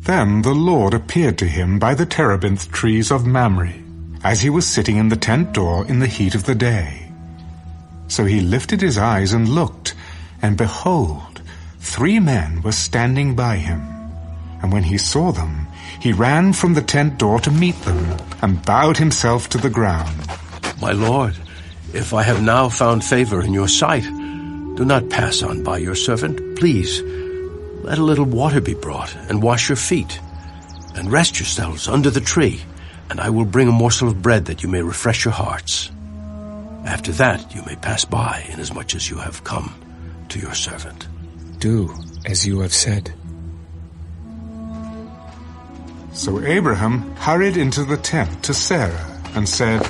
Then the Lord appeared to him by the terebinth trees of Mamre, as he was sitting in the tent door in the heat of the day. So he lifted his eyes and looked, and behold, 3 men were standing by him. And when he saw them, he ran from the tent door to meet them, and bowed himself to the ground. My lord, if I have now found favor in your sight, do not pass on by your servant, please. Let a little water be brought, and wash your feet, and rest yourselves under the tree, and I will bring a morsel of bread that you may refresh your hearts. After that you may pass by, inasmuch as you have come to your servant. Do as you have said. So Abraham hurried into the tent to Sarah and said,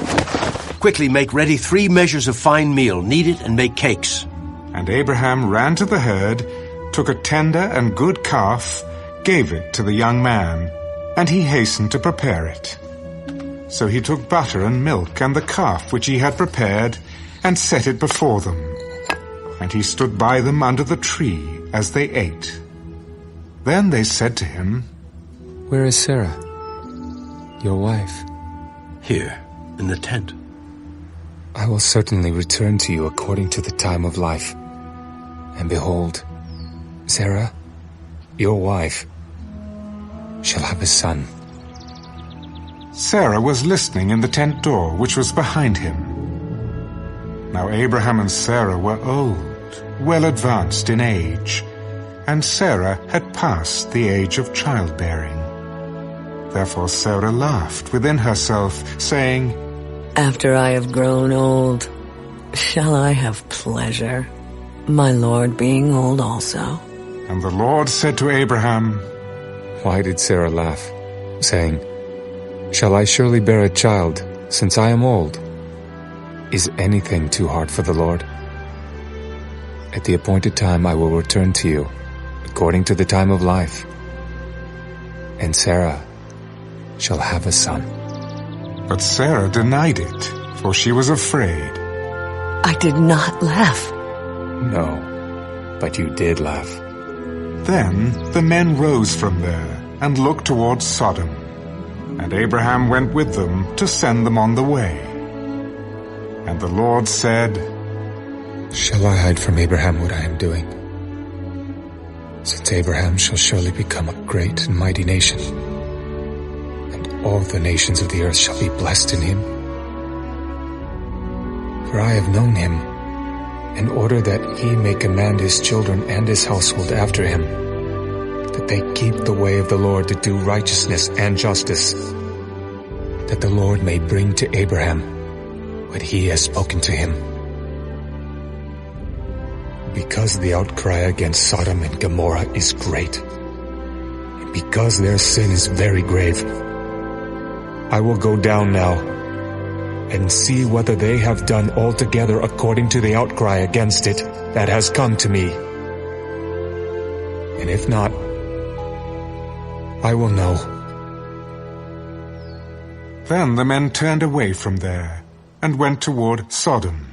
Quickly make ready 3 measures of fine meal, knead it and make cakes. And Abraham ran to the herd, took a tender and good calf, gave it to the young man, and he hastened to prepare it. So he took butter and milk and the calf which he had prepared, and set it before them. And he stood by them under the tree as they ate. Then they said to him, Where is Sarah, your wife? Here, in the tent. I will certainly return to you according to the time of life. And behold, Sarah, your wife, shall have a son. Sarah was listening in the tent door, which was behind him. Now Abraham and Sarah were old, well advanced in age, and Sarah had passed the age of childbearing. Therefore Sarah laughed within herself, saying, After I have grown old, shall I have pleasure, my Lord being old also? And the Lord said to Abraham, Why did Sarah laugh, saying, Shall I surely bear a child, since I am old? Is anything too hard for the Lord? At the appointed time I will return to you, according to the time of life. And Sarah shall have a son. But Sarah denied it, for she was afraid. I did not laugh. No, but you did laugh. Then the men rose from there and looked towards Sodom, and Abraham went with them to send them on the way. And the Lord said, Shall I hide from Abraham what I am doing? Since Abraham shall surely become a great and mighty nation, and all the nations of the earth shall be blessed in him. For I have known him, in order that he may command his children and his household after him, that they keep the way of the Lord to do righteousness and justice, that the Lord may bring to Abraham what he has spoken to him. Because the outcry against Sodom and Gomorrah is great, and because their sin is very grave, I will go down now and see whether they have done altogether according to the outcry against it that has come to me. And if not, I will know. Then the men turned away from there and went toward Sodom.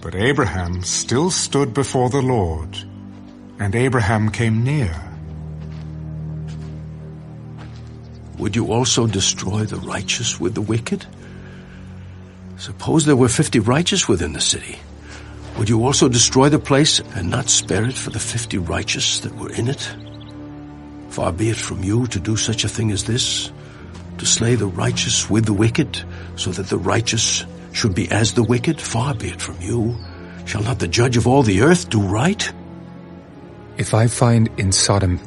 But Abraham still stood before the Lord, and Abraham came near. Would you also destroy the righteous with the wicked? Suppose there were 50 righteous within the city. Would you also destroy the place and not spare it for the 50 righteous that were in it? Far be it from you to do such a thing as this, to slay the righteous with the wicked, so that the righteous should be as the wicked. Far be it from you. Shall not the judge of all the earth do right? If I find in Sodom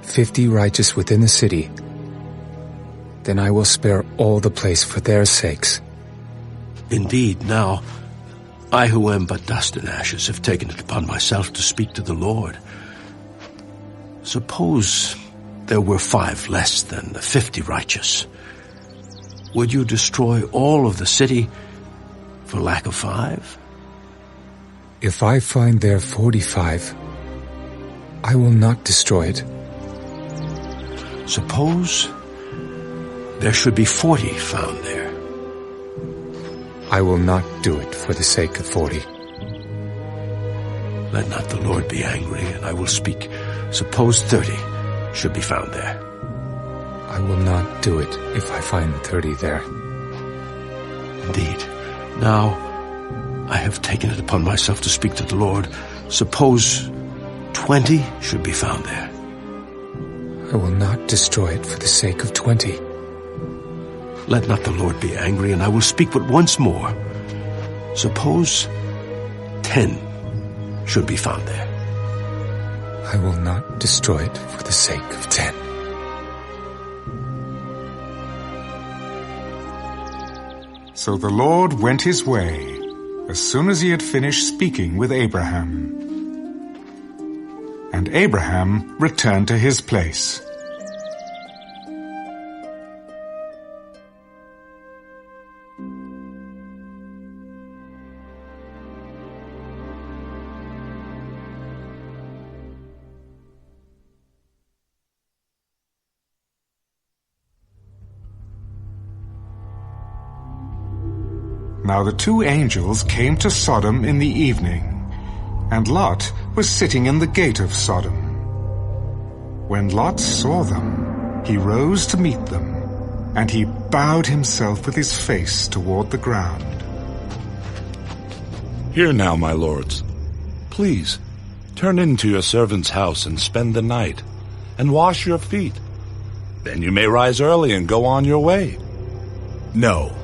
50 righteous within the city, then I will spare all the place for their sakes. Indeed, now, I who am but dust and ashes have taken it upon myself to speak to the Lord. Suppose there were 5 less than the 50 righteous. Would you destroy all of the city for lack of 5? If I find there 45, I will not destroy it. Suppose there should be 40 found there. I will not do it for the sake of 40. Let not the Lord be angry, and I will speak. Suppose 30. should be found there. I will not do it if I find 30 there. Indeed. Now, I have taken it upon myself to speak to the Lord. Suppose 20 should be found there. I will not destroy it for the sake of 20. Let not the Lord be angry, and I will speak but once more. Suppose 10 should be found there. I will not destroy it for the sake of 10. So the Lord went his way as soon as he had finished speaking with Abraham. And Abraham returned to his place. Now the two angels came to Sodom in the evening, and Lot was sitting in the gate of Sodom. When Lot saw them, he rose to meet them, and he bowed himself with his face toward the ground. Hear now, my lords. Please, turn into your servant's house and spend the night, and wash your feet. Then you may rise early and go on your way. No,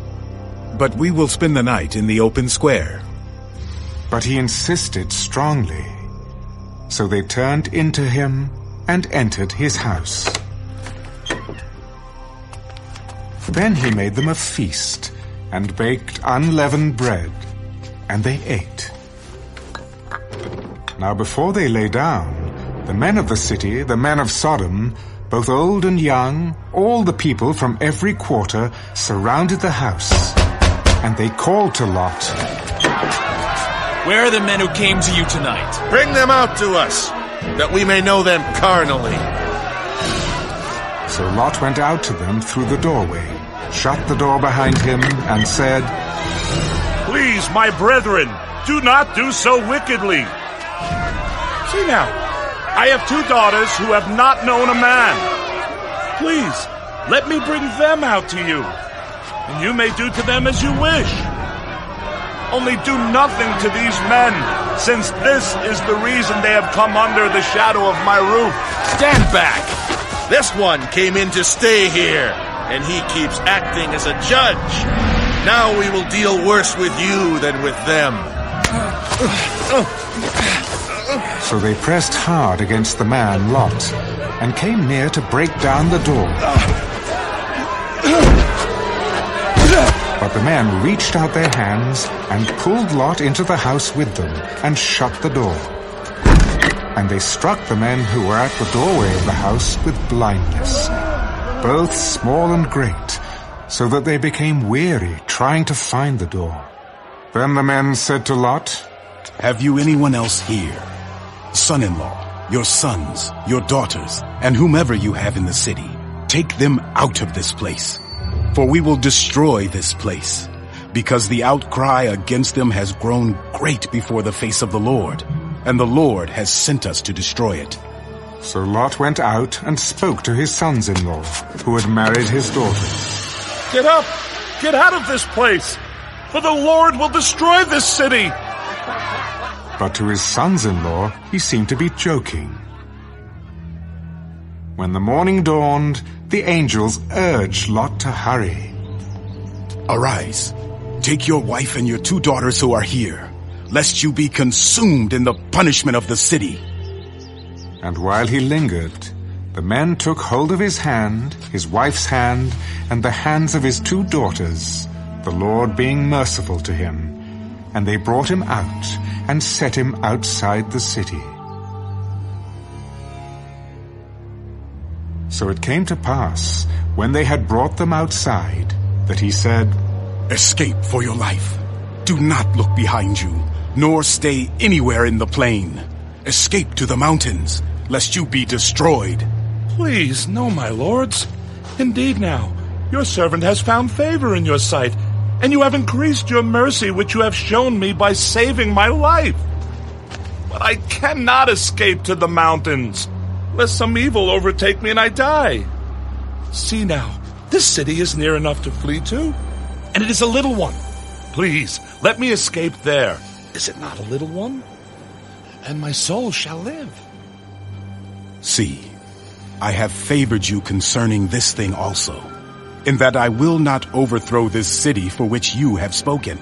but we will spend the night in the open square. But he insisted strongly. So they turned into him and entered his house. Then he made them a feast and baked unleavened bread, and they ate. Now before they lay down, the men of the city, the men of Sodom, both old and young, all the people from every quarter, surrounded the house, and they called to Lot. Where are the men who came to you tonight? Bring them out to us, that we may know them carnally. So Lot went out to them through the doorway, shut the door behind him, and said, Please, my brethren, do not do so wickedly. See now, I have 2 daughters who have not known a man. Please, let me bring them out to you, and you may do to them as you wish. Only do nothing to these men, since this is the reason they have come under the shadow of my roof. Stand back! This one came in to stay here, and he keeps acting as a judge. Now we will deal worse with you than with them. So they pressed hard against the man Lot, and came near to break down the door. But the men reached out their hands and pulled Lot into the house with them, and shut the door. And they struck the men who were at the doorway of the house with blindness, both small and great, so that they became weary trying to find the door. Then the men said to Lot, Have you anyone else here? Son-in-law, your sons, your daughters, and whomever you have in the city. Take them out of this place. For we will destroy this place, because the outcry against them has grown great before the face of the Lord, and the Lord has sent us to destroy it. So Lot went out and spoke to his sons-in-law, who had married his daughters. Get up! Get out of this place! For the Lord will destroy this city! But to his sons-in-law he seemed to be joking. When the morning dawned, the angels urged Lot to hurry. Arise, take your wife and your 2 daughters who are here, lest you be consumed in the punishment of the city. And while he lingered, the men took hold of his hand, his wife's hand, and the hands of his 2 daughters, the Lord being merciful to him, and they brought him out and set him outside the city. So it came to pass, when they had brought them outside, that he said, Escape for your life. Do not look behind you, nor stay anywhere in the plain. Escape to the mountains, lest you be destroyed. Please, no, my lords. Indeed now, your servant has found favor in your sight, and you have increased your mercy which you have shown me by saving my life. But I cannot escape to the mountains. lest some evil overtake me and I die. See now, this city is near enough to flee to, and it is a little one. Please, let me escape there. Is it not a little one? And my soul shall live. See, I have favored you concerning this thing also, in that I will not overthrow this city for which you have spoken.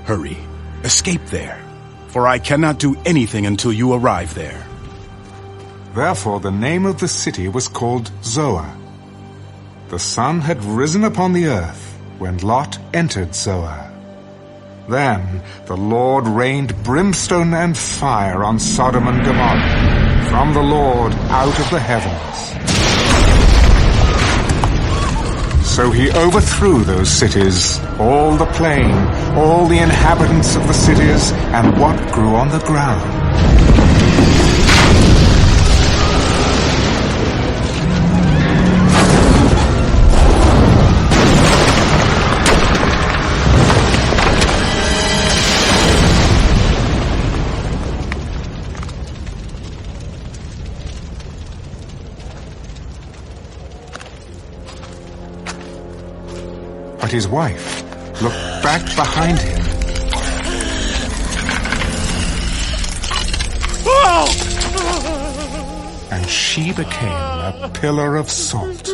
Hurry, escape there, for I cannot do anything until you arrive there. Therefore the name of the city was called Zoar. The sun had risen upon the earth when Lot entered Zoar. Then the Lord rained brimstone and fire on Sodom and Gomorrah from the Lord out of the heavens. So he overthrew those cities, all the plain, all the inhabitants of the cities, and what grew on the ground. But his wife looked back behind him. And she became a pillar of salt.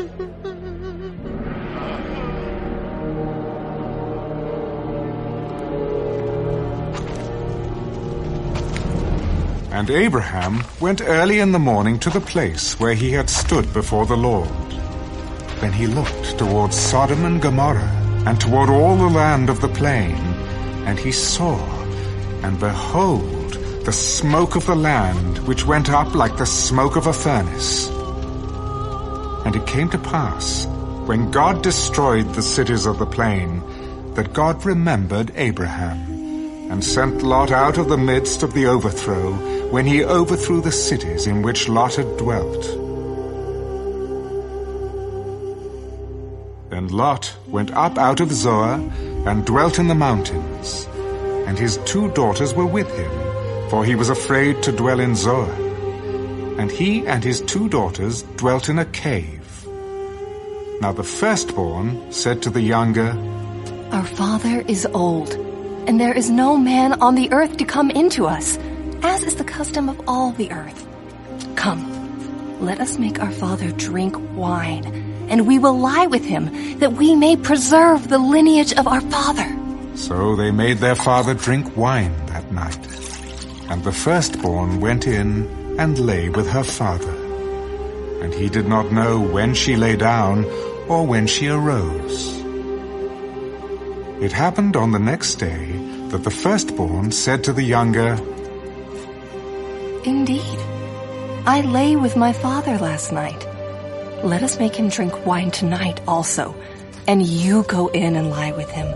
And Abraham went early in the morning to the place where he had stood before the Lord. Then he looked towards Sodom and Gomorrah, and toward all the land of the plain, and he saw, and behold, the smoke of the land, which went up like the smoke of a furnace. And it came to pass, when God destroyed the cities of the plain, that God remembered Abraham, and sent Lot out of the midst of the overthrow, when he overthrew the cities in which Lot had dwelt. And Lot went up out of Zoar and dwelt in the mountains, and his 2 daughters were with him, for he was afraid to dwell in Zoar. And he and his 2 daughters dwelt in a cave. Now the firstborn said to the younger, Our father is old, and there is no man on the earth to come into us, as is the custom of all the earth. Come, let us make our father drink wine, and we will lie with him, that we may preserve the lineage of our father. So they made their father drink wine that night. And the firstborn went in and lay with her father. And he did not know when she lay down or when she arose. It happened on the next day that the firstborn said to the younger, Indeed, I lay with my father last night. Let us make him drink wine tonight also, and you go in and lie with him,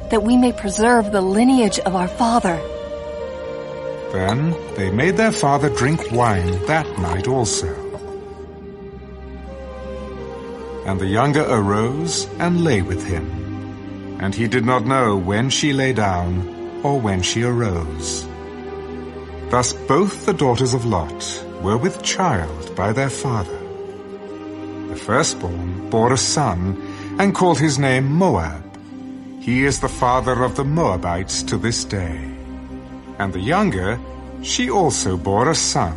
that we may preserve the lineage of our father. Then they made their father drink wine that night also. And the younger arose and lay with him, and he did not know when she lay down or when she arose. Thus both the daughters of Lot were with child by their father. The firstborn bore a son, and called his name Moab. He is the father of the Moabites to this day. And the younger, she also bore a son,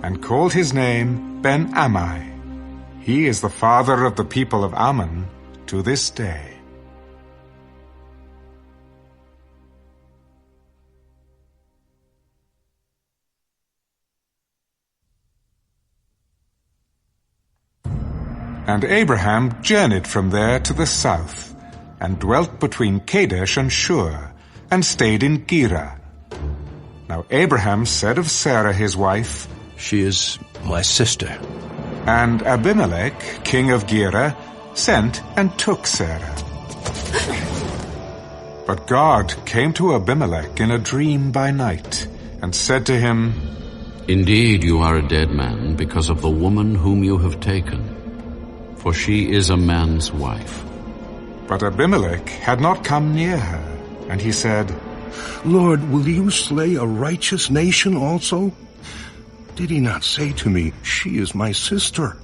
and called his name Ben-Ammi. He is the father of the people of Ammon to this day. And Abraham journeyed from there to the south, and dwelt between Kadesh and Shur, and stayed in Gerar. Now Abraham said of Sarah his wife, She is my sister. And Abimelech, king of Gerar, sent and took Sarah. But God came to Abimelech in a dream by night, and said to him, Indeed, you are a dead man because of the woman whom you have taken, for she is a man's wife. But Abimelech had not come near her, and he said, Lord, will you slay a righteous nation also? Did he not say to me, she is my sister?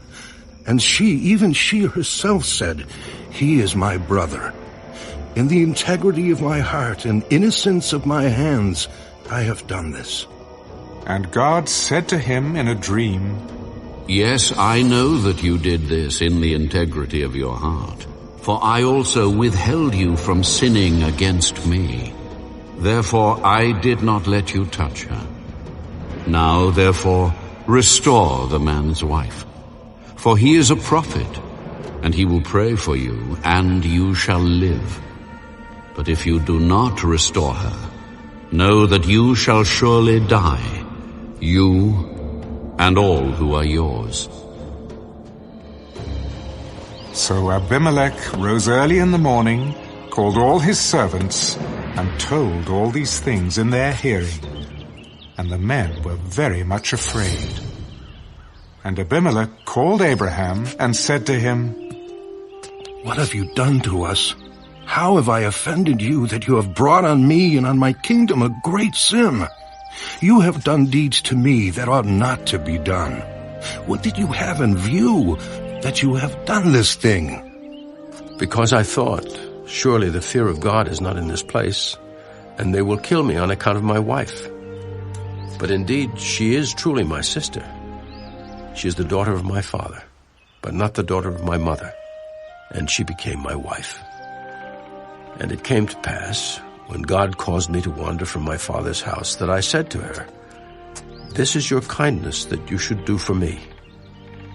And even she herself said, he is my brother. In the integrity of my heart and innocence of my hands, I have done this. And God said to him in a dream, Yes, I know that you did this in the integrity of your heart, for I also withheld you from sinning against me. Therefore I did not let you touch her. Now, therefore, restore the man's wife, for he is a prophet, and he will pray for you, and you shall live. But if you do not restore her, know that you shall surely die, you and all who are yours. So Abimelech rose early in the morning, called all his servants, and told all these things in their hearing. And the men were very much afraid. And Abimelech called Abraham and said to him, What have you done to us? How have I offended you that you have brought on me and on my kingdom a great sin? You have done deeds to me that ought not to be done. What did you have in view that you have done this thing? Because I thought, surely the fear of God is not in this place, and they will kill me on account of my wife. But indeed, she is truly my sister. She is the daughter of my father, but not the daughter of my mother, and she became my wife. And it came to pass, when God caused me to wander from my father's house, that I said to her, This is your kindness that you should do for me.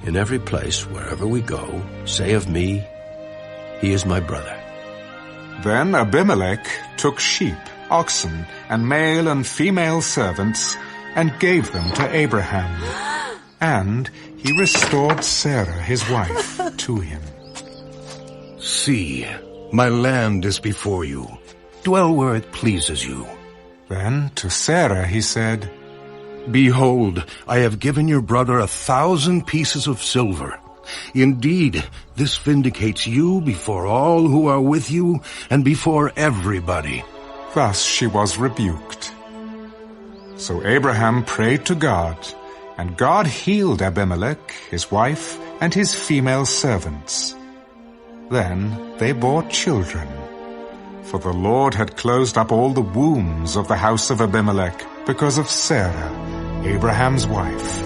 In every place, wherever we go, say of me, he is my brother. Then Abimelech took sheep, oxen, and male and female servants, and gave them to Abraham. And he restored Sarah his wife to him. See, my land is before you. Dwell where it pleases you. Then to Sarah he said, Behold, I have given your brother 1,000 pieces of silver. Indeed, this vindicates you before all who are with you and before everybody. Thus she was rebuked. So Abraham prayed to God, and God healed Abimelech, his wife, and his female servants. Then they bore children, for the Lord had closed up all the wombs of the house of Abimelech because of Sarah, Abraham's wife.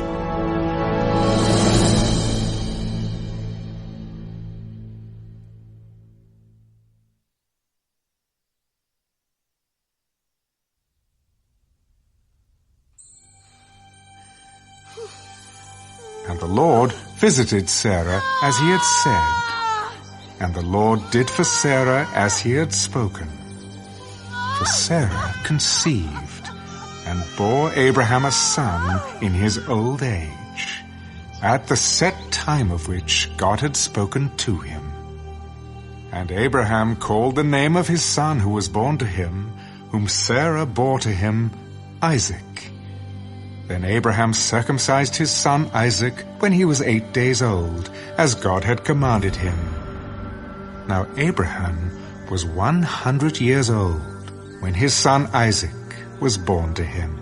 And the Lord visited Sarah as he had said. And the Lord did for Sarah as he had spoken. For Sarah conceived and bore Abraham a son in his old age, at the set time of which God had spoken to him. And Abraham called the name of his son who was born to him, whom Sarah bore to him, Isaac. Then Abraham circumcised his son Isaac when he was 8 days old, as God had commanded him. Now Abraham was 100 years old when his son Isaac was born to him.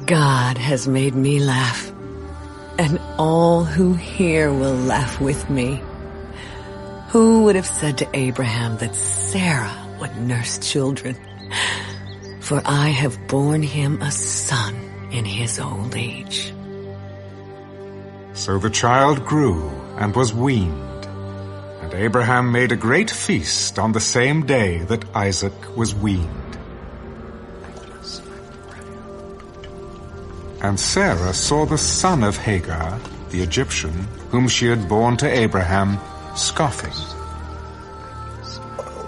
God has made me laugh, and all who hear will laugh with me. Who would have said to Abraham that Sarah would nurse children? For I have borne him a son in his old age. So the child grew and was weaned. And Abraham made a great feast on the same day that Isaac was weaned. And Sarah saw the son of Hagar, the Egyptian, whom she had borne to Abraham, scoffing.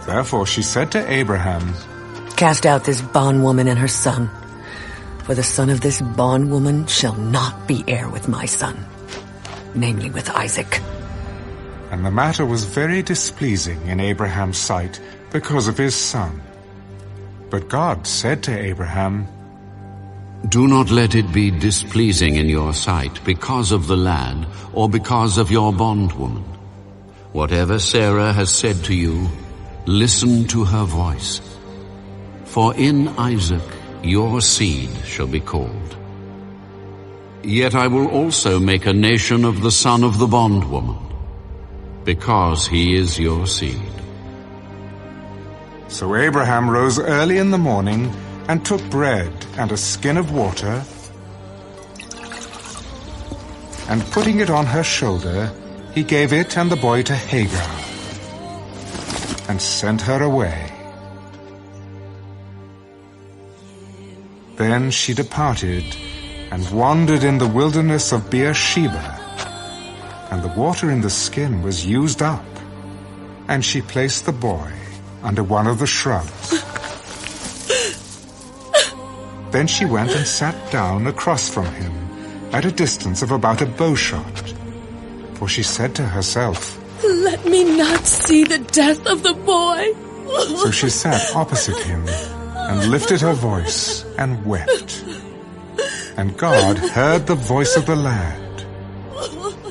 Therefore she said to Abraham, Cast out this bondwoman and her son, for the son of this bondwoman shall not be heir with my son, namely with Isaac. And the matter was very displeasing in Abraham's sight because of his son. But God said to Abraham, Do not let it be displeasing in your sight because of the lad or because of your bondwoman. Whatever Sarah has said to you, listen to her voice. For in Isaac your seed shall be called. Yet I will also make a nation of the son of the bondwoman, because he is your seed. So Abraham rose early in the morning and took bread and a skin of water, and putting it on her shoulder, he gave it and the boy to Hagar, and sent her away. Then she departed and wandered in the wilderness of Beersheba, and the water in the skin was used up, and she placed the boy under one of the shrubs. Then she went and sat down across from him, at a distance of about a bowshot, for she said to herself, "Let me not see the death of the boy." So she sat opposite him, and lifted her voice, and wept. And God heard the voice of the lad.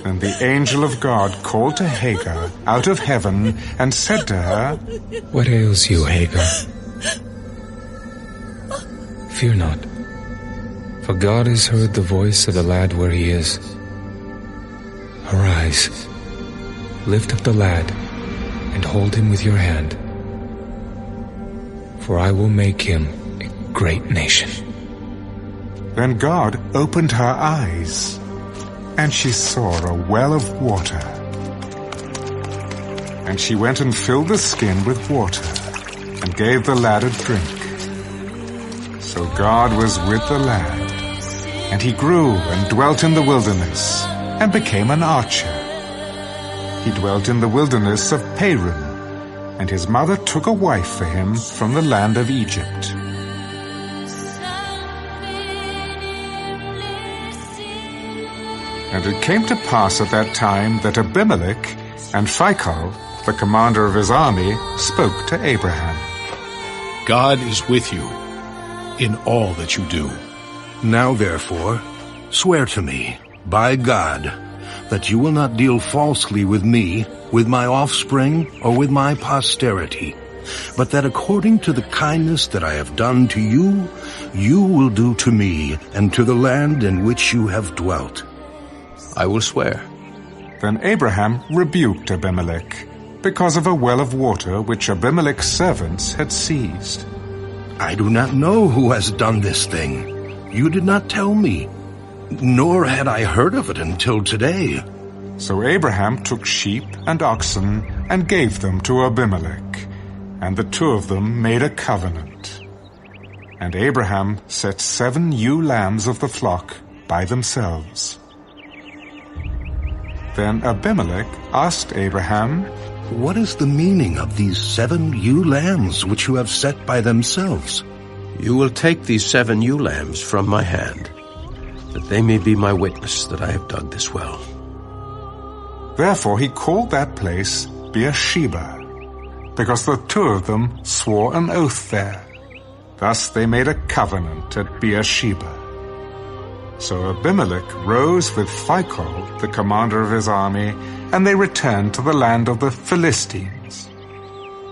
And the angel of God called to Hagar out of heaven, and said to her, "What ails you, Hagar? Fear not, for God has heard the voice of the lad where he is. Arise, lift up the lad, and hold him with your hand, for I will make him a great nation." Then God opened her eyes, and she saw a well of water. And she went and filled the skin with water, and gave the lad a drink. So God was with the lad, and he grew and dwelt in the wilderness, and became an archer. He dwelt in the wilderness of Paran, and his mother took a wife for him from the land of Egypt. And it came to pass at that time that Abimelech and Phicol, the commander of his army, spoke to Abraham. God is with you in all that you do. Now therefore, swear to me, by God, that you will not deal falsely with me, with my offspring, or with my posterity, but that according to the kindness that I have done to you, you will do to me and to the land in which you have dwelt. I will swear. Then Abraham rebuked Abimelech, because of a well of water which Abimelech's servants had seized. I do not know who has done this thing. You did not tell me, nor had I heard of it until today. So Abraham took sheep and oxen and gave them to Abimelech, and the two of them made a covenant. And Abraham set 7 ewe lambs of the flock by themselves. Then Abimelech asked Abraham, "What is the meaning of these 7 ewe lambs which you have set by themselves?" You will take these 7 ewe lambs from my hand, that they may be my witness that I have dug this well. Therefore he called that place Beersheba, because the two of them swore an oath there. Thus they made a covenant at Beersheba. So Abimelech rose with Phicol, the commander of his army, and they returned to the land of the Philistines.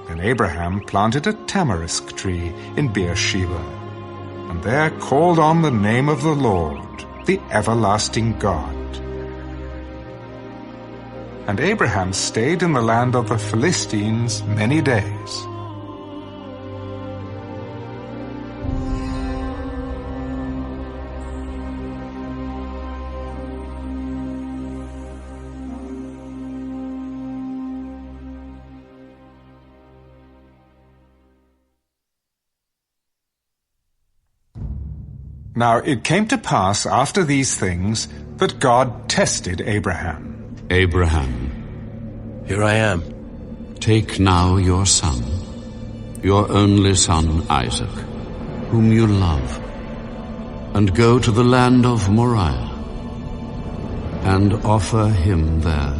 Then Abraham planted a tamarisk tree in Beersheba, and there called on the name of the Lord, the everlasting God. And Abraham stayed in the land of the Philistines many days. Now it came to pass after these things that God tested Abraham. Abraham, Here I am. take now your son, your only son Isaac, whom you love, and go to the land of Moriah, and offer him there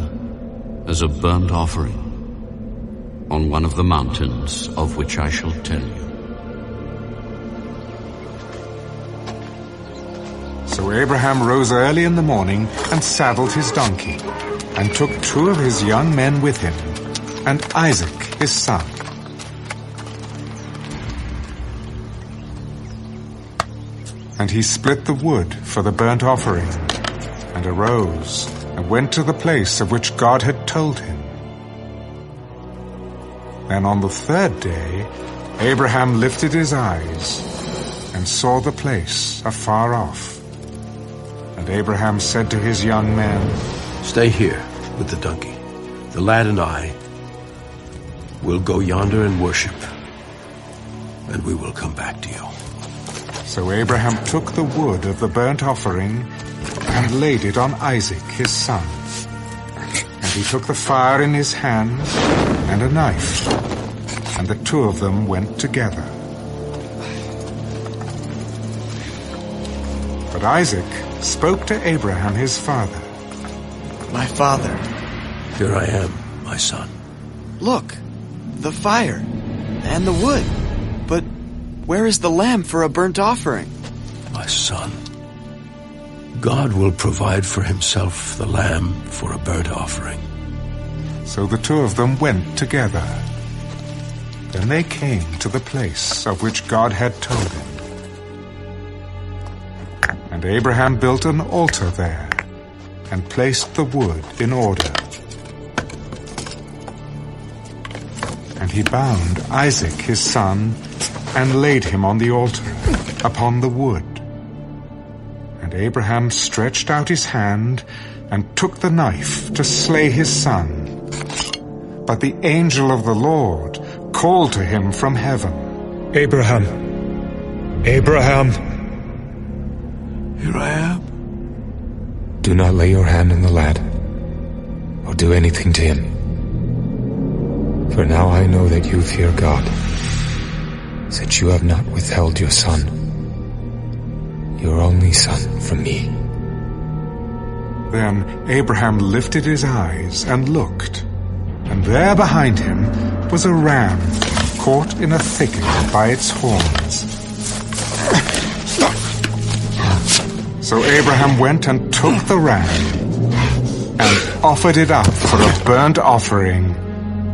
as a burnt offering on one of the mountains of which I shall tell you. So Abraham rose early in the morning and saddled his donkey, and took 2 of his young men with him, and Isaac his son. And he split the wood for the burnt offering, and arose, and went to the place of which God had told him. Then on the third day, Abraham lifted his eyes, and saw the place afar off. And Abraham said to his young men, Stay here with the donkey. The lad and I will go yonder and worship, and we will come back to you. So Abraham took the wood of the burnt offering and laid it on Isaac his son. And he took the fire in his hand and a knife, and the two of them went together. But Isaac spoke to Abraham his father. My father. Here I am, my son. Look, the fire and the wood. But where is the lamb for a burnt offering? My son, God will provide for himself the lamb for a burnt offering. So the two of them went together. Then they came to the place of which God had told him. And Abraham built an altar there, and placed the wood in order. And he bound Isaac his son, and laid him on the altar, upon the wood. And Abraham stretched out his hand, and took the knife to slay his son. But the angel of the Lord called to him from heaven, Abraham! Abraham! Here I am. Do not lay your hand on the lad, or do anything to him. For now I know that you fear God, since you have not withheld your son, your only son, from me. Then Abraham lifted his eyes and looked, and there behind him was a ram caught in a thicket by its horns. So Abraham went and took the ram, and offered it up for a burnt offering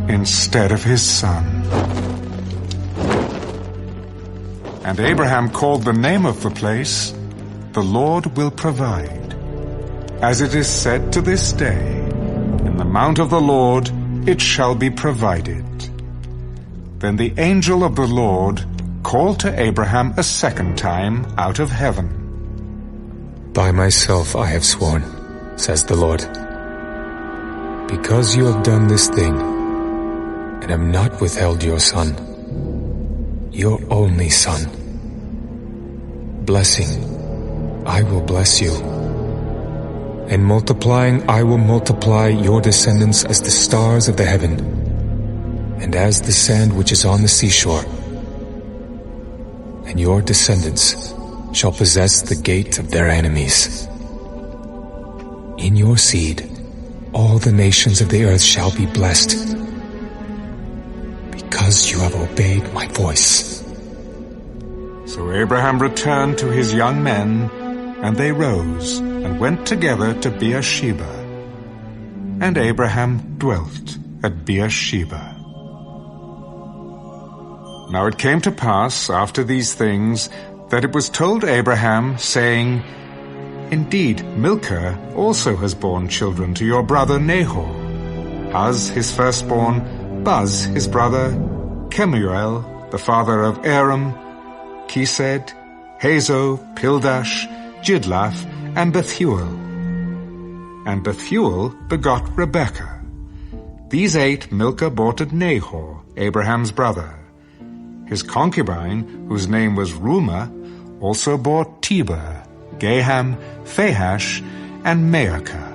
instead of his son. And Abraham called the name of the place, The Lord Will Provide. As it is said to this day, In the mount of the Lord it shall be provided. Then the angel of the Lord called to Abraham a second time out of heaven. By myself I have sworn, says the Lord, because you have done this thing, and have not withheld your son, your only son. Blessing, I will bless you, and multiplying I will multiply your descendants as the stars of the heaven, and as the sand which is on the seashore. And your descendants shall possess the gate of their enemies. In your seed, all the nations of the earth shall be blessed, because you have obeyed my voice. So Abraham returned to his young men, and they rose and went together to Beersheba. And Abraham dwelt at Beersheba. Now it came to pass after these things that it was told Abraham, saying, Indeed, Milcah also has borne children to your brother Nahor, Uz his firstborn, Buz his brother, Kemuel the father of Aram, Chesed, Hazo, Pildash, Jidlaph, and Bethuel. And Bethuel begot Rebekah. These 8 Milcah bore to Nahor, Abraham's brother. His concubine, whose name was Reumah, also bore Teber, Gaham, Phahash, and Maacah.